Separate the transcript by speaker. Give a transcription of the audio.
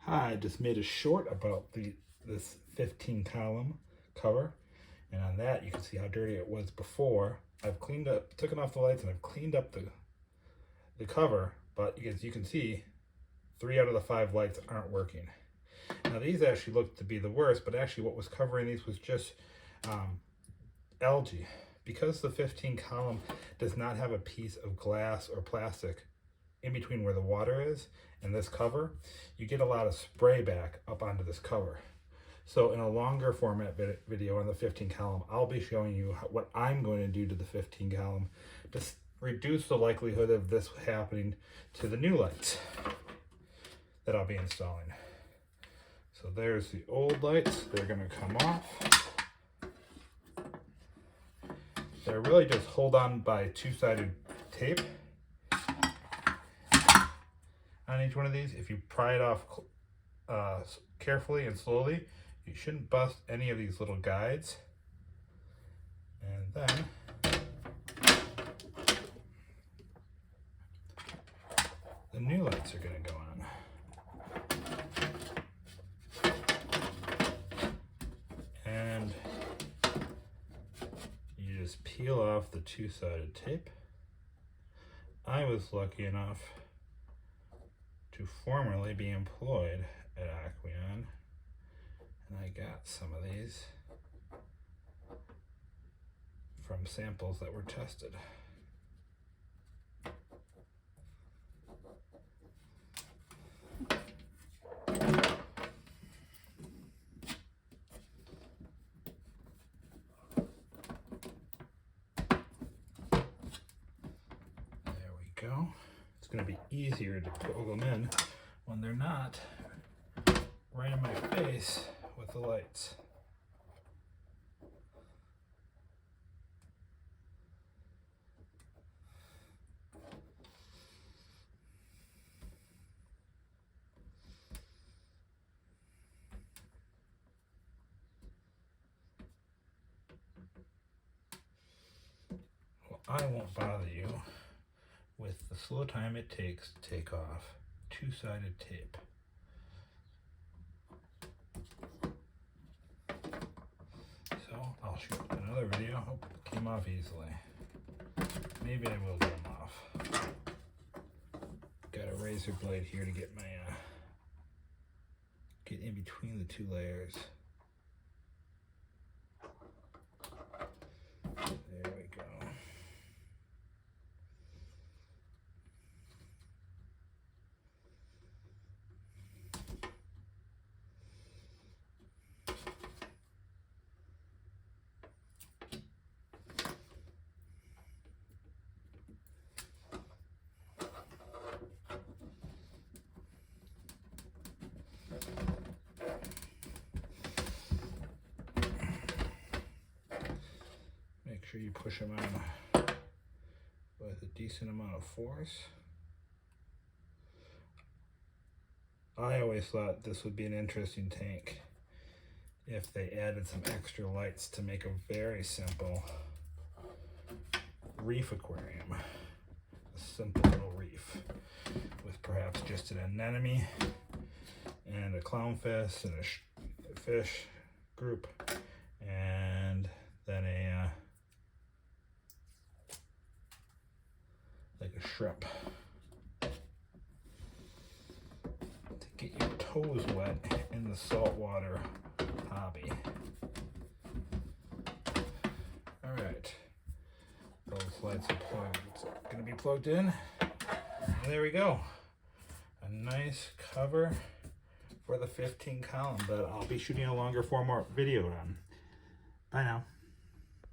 Speaker 1: Hi, I just made a short about this 15 column cover, and on that you can see how dirty it was before. I've cleaned up, taken off the lights, and I've cleaned up the cover, but as you can see, 3 out of the 5 lights aren't working. Now these actually look to be the worst, but actually what was covering these was just algae. Because the 15 column does not have a piece of glass or plastic in between where the water is and this cover, you get a lot of spray back up onto this cover. So in a longer format video on the 15 column, I'll be showing you what I'm going to do to the 15 column to reduce the likelihood of this happening to the new lights that I'll be installing. So there's the old lights. They're going to come off. They're really just hold on by 2-sided tape on each one of these. If you pry it off carefully and slowly, you shouldn't bust any of these little guides. And then the new lights are going to go on. And you just peel off the 2-sided tape. I was lucky enough to formerly be employed at Aqueon, and I got some of these from samples that were tested. There we go. It's going to be easier to plug them in when they're not right in my face with the lights. Well, I won't bother you with the slow time it takes to take off 2-sided tape. So I'll shoot another video. Hope it came off easily. Maybe I will get them off. Got a razor blade here to get my get in between the 2 layers. There we go. Make sure you push them on with a decent amount of force. I always thought this would be an interesting tank if they added some extra lights to make a very simple reef aquarium. A simple little reef with perhaps just an anemone and a clownfish and a fish group, and then like a shrimp to get your toes wet in the saltwater hobby. All right, those lights are going to be plugged in. And there we go, a nice cover for the 15 column that I'll be shooting a longer format video on. Bye now.